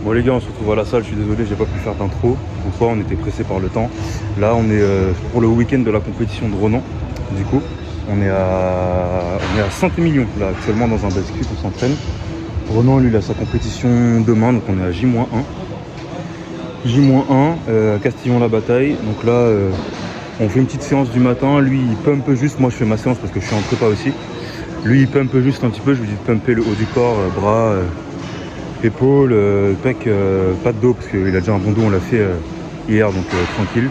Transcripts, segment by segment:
Bon les gars, on se retrouve à la salle, je suis désolé, j'ai pas pu faire d'intro. Pourquoi? On était pressé par le temps. Là on est pour le week-end de la compétition de Ronan. Du coup, on est à Saint-Émilion, là actuellement dans un basket, on s'entraîne. Ronan lui il a sa compétition demain, donc on est à J-1. J-1, à Castillon-la-Bataille. Donc là on fait une petite séance du matin, lui il pump juste, moi je fais ma séance parce que je suis en prépa aussi. Lui il pump juste un petit peu, je lui dis de pumper le haut du corps, bras, épaules, pec, pas de dos parce qu'il a déjà un bon dos, on l'a fait hier donc tranquille.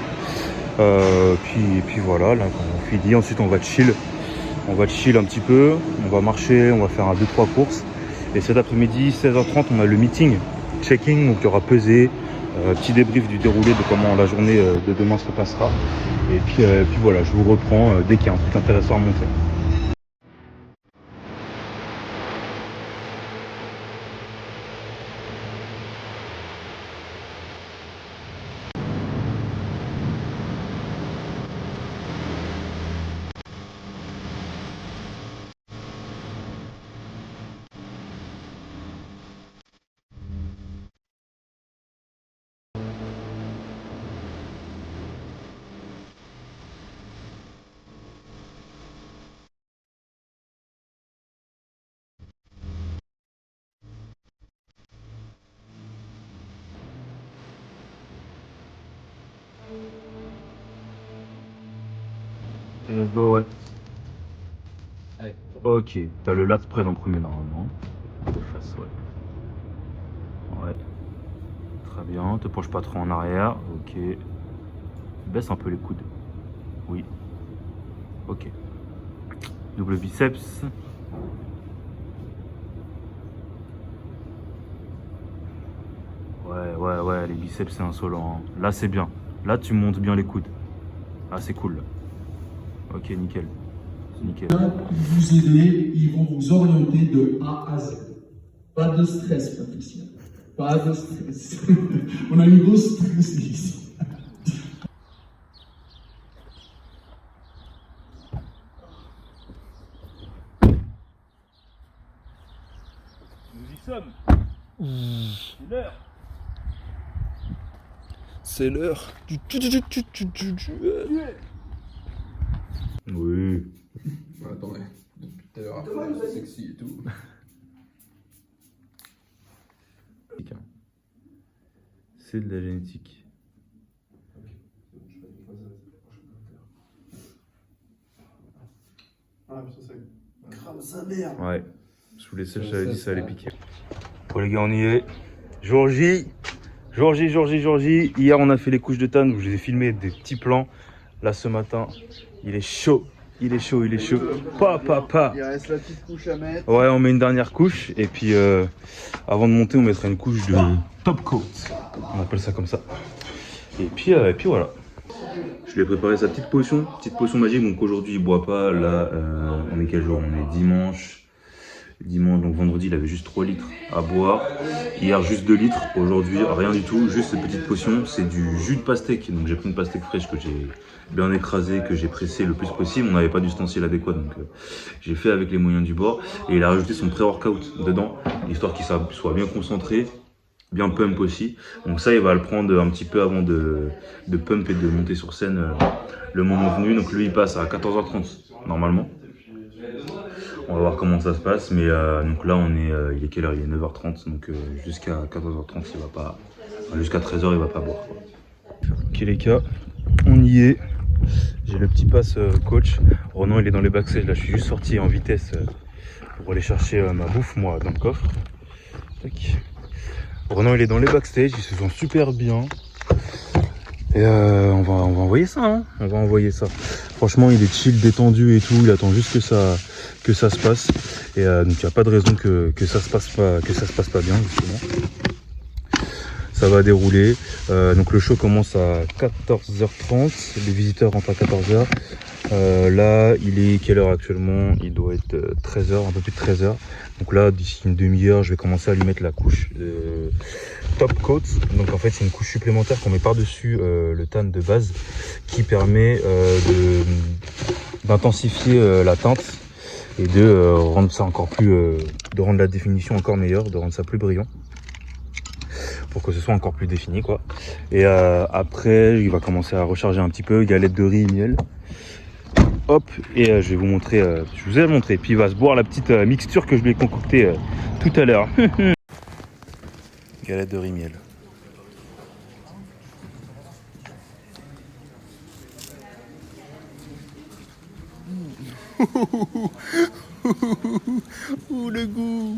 Puis voilà, là on finit, ensuite on va chill un petit peu, on va marcher, on va faire un 2-3 courses. Et cet après-midi, 16h30, on a le meeting checking, donc il y aura pesé, petit débrief du déroulé de comment la journée de demain se passera. Et puis voilà, je vous reprends dès qu'il y a un truc intéressant à montrer. Let's go, ouais. Allez. Ok, t'as le lat spread en premier normalement. De face, ouais. Ouais. Très bien, te penche pas trop en arrière. Ok. Baisse un peu les coudes. Oui. Ok. Double biceps. Ouais, les biceps c'est insolent. Hein. Là c'est bien. Là tu montes bien les coudes. Ah c'est cool. Ok, nickel. Nickel. Pour vous aider, ils vont vous orienter de A à Z. Pas de stress, Patricia. Pas de stress. On a une grosse stress ici. Nous y sommes. C'est l'heure. C'est l'heure du Oui. Attendez, depuis tout à l'heure, c'est sexy et tout. C'est de la génétique. Ah, ça c'est grave sa merde. Ouais. Je vous laissais, je t'avais dit ça allait piquer. Bon les gars, on y est. Jour J. Hier on a fait les couches de tanne, je vous ai filmé des petits plans. Là ce matin, il est chaud. Il est chaud. Pa. Il reste la petite couche à mettre. Ouais, on met une dernière couche et puis avant de monter, on mettra une couche de top coat. On appelle ça comme ça. Et puis voilà. Je lui ai préparé sa petite potion magique. Donc aujourd'hui, il boit pas. Là, on est quel jour? On est dimanche. Donc vendredi, il avait juste 3 litres à boire. Hier, juste 2 litres. Aujourd'hui, rien du tout. Juste cette petite potion. C'est du jus de pastèque. Donc j'ai pris une pastèque fraîche que j'ai bien écrasée, que j'ai pressée le plus possible. On n'avait pas d'ustensile adéquat. Donc j'ai fait avec les moyens du bord. Et il a rajouté son pré-workout dedans. Histoire qu'il soit bien concentré. Bien pump aussi. Donc ça, il va le prendre un petit peu avant de pump et de monter sur scène le moment venu. Donc lui, il passe à 14h30 normalement. On va voir comment ça se passe, mais donc là on est, il est quelle heure? Il est 9h30, donc jusqu'à 14h30 il va pas, enfin, jusqu'à 13h il va pas boire. Quoi. Ok les gars, on y est. J'ai le petit pass coach. Ronan il est dans les backstage, là je suis juste sorti en vitesse pour aller chercher ma bouffe moi dans le coffre. Tac. Ronan il est dans les backstage, il se sent super bien. Et on va envoyer ça, hein. On va envoyer ça. Franchement, il est chill, détendu et tout. Il attend juste que ça se passe. Et donc il n'y a pas de raison que ça se passe pas bien justement. Ça va dérouler. Donc le show commence à 14h30. Les visiteurs rentrent à 14h. Là, il est quelle heure actuellement? Il doit être 13h, un peu plus de 13h. Donc là, d'ici une demi-heure, je vais commencer à lui mettre la couche top coat. Donc en fait, c'est une couche supplémentaire qu'on met par-dessus le tan de base qui permet d'intensifier la teinte et de rendre ça encore plus, de rendre la définition encore meilleure, de rendre ça plus brillant. pour que ce soit encore plus défini quoi. Et après il va commencer à recharger un petit peu, galette de riz, miel. Hop, et je vais vous montrer, je vous ai montré, puis il va se boire la petite mixture que je lui ai concoctée tout à l'heure. Galette de riz, miel. Ouh, le goût.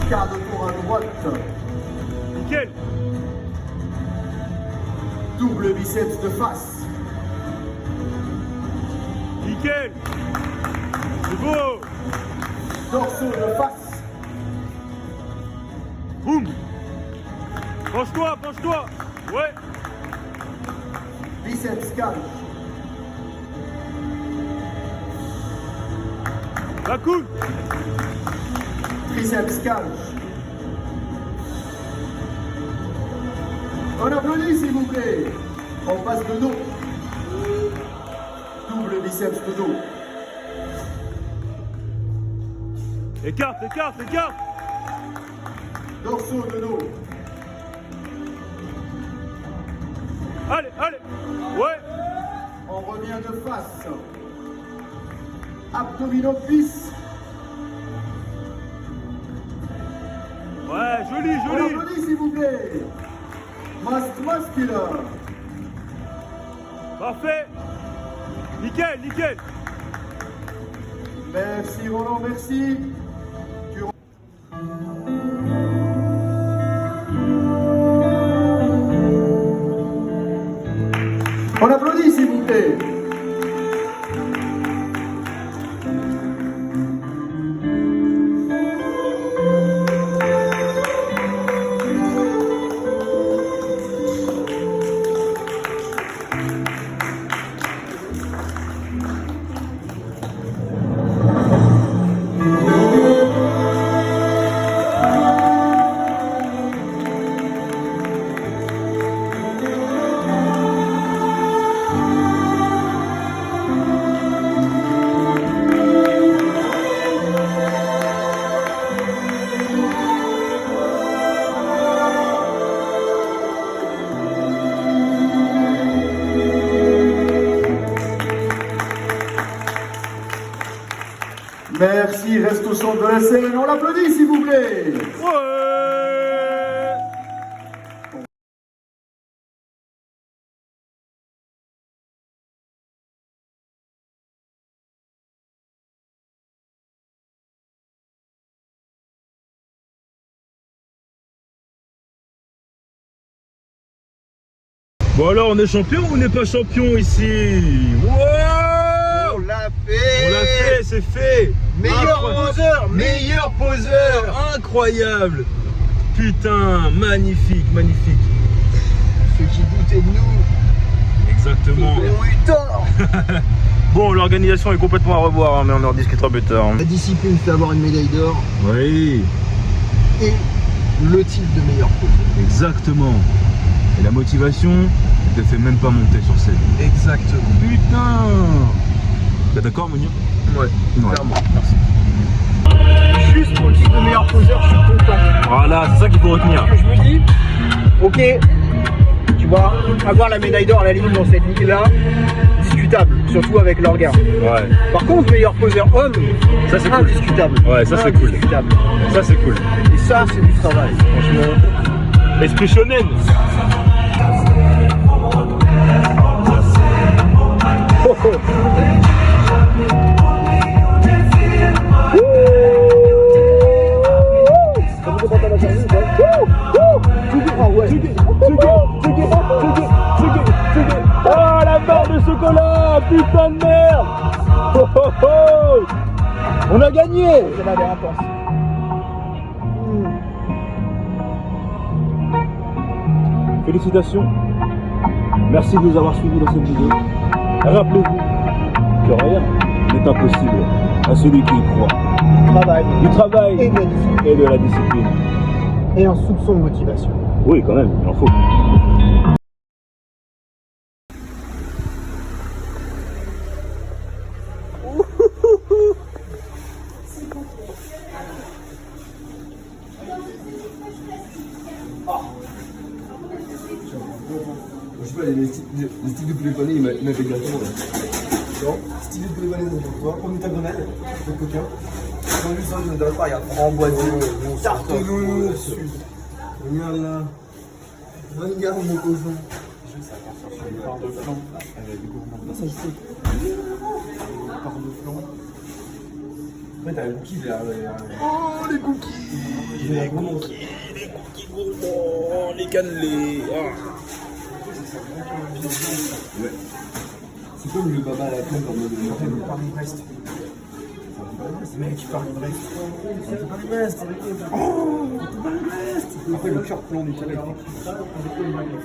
Quart de tour à droite. Nickel. Double biceps de face. Nickel. C'est beau. Dorsaux de face. Boum. Penche-toi, penche-toi. Ouais. Biceps calme. La coude. Triceps calme. On applaudit s'il vous plaît. On passe de dos. Double biceps de dos. Écarte, écarte, écarte. Dorsaux de dos. Allez, allez. Ouais. On revient de face. Abdominaux cuisses. Ouais, joli, On joli. applaudit s'il vous plaît. Mast musculaire. Parfait. Nickel, nickel. Merci Roland, merci. On applaudit s'il vous plaît. Merci, reste au centre de la scène. On l'applaudit s'il vous plaît. Ouais. Bon alors on est champion ou on n'est pas champion ici? Wow. On l'a fait. On l'a fait, c'est fait. Meilleur poseur. Incroyable. Putain, magnifique, magnifique. Ceux qui doutaient de nous Exactement. ont eu tort. Bon, l'organisation est complètement à revoir, hein, mais on en rediscutera plus tard. La discipline fait avoir une médaille d'or Oui, et le titre de meilleur poseur. exactement. Et la motivation ne te fait même pas monter sur scène. Exactement. Putain. T'es d'accord, Mounir? Ouais, Ouais. clairement. Merci. Juste pour le titre de meilleur poseur, je suis content. Voilà, c'est ça qu'il faut retenir. Je me dis, ok, tu vois, avoir la médaille d'or à la limite dans cette ligue-là, discutable, surtout avec leur gars. Ouais, Par contre, meilleur poseur homme, ça c'est cool. indiscutable. Ouais, ça c'est cool. Indiscutable. Ça c'est cool. Et ça, c'est du travail, franchement. Esprit shonen. Oh, oh. Oh, la barre de chocolat, putain de merde. Oh, oh, oh. On a gagné. Ça va l'air intense. Félicitations. Merci de nous avoir suivis dans cette vidéo. Rappelez-vous que rien n'est impossible à celui qui y croit. Travail. Du travail Et de la discipline. et de la discipline. Et un soupçon de motivation. Oui, quand même, il en faut. Je sais pas, les sticks de poulet pané, il m'appelle directement là. Non, stick de poulet pané pour toi, prends ta grenade, le coquin. Prends juste ça, je ne donne pas, regarde. Framboisier, tarte nounours. Regarde là. Regarde mon cousin. Part de flan. Ça il sait. Part de flan. Après t'as les cookies derrière. Oh les cookies. Les cookies gourmands, les cannelés. Ouais. C'est comme le baba à la crème en mode Paris-Brest. Mec, Paris-Brest. C'est Paris-Brest. Oh, c'est Paris-Brest. Après le cœur plan du Québec.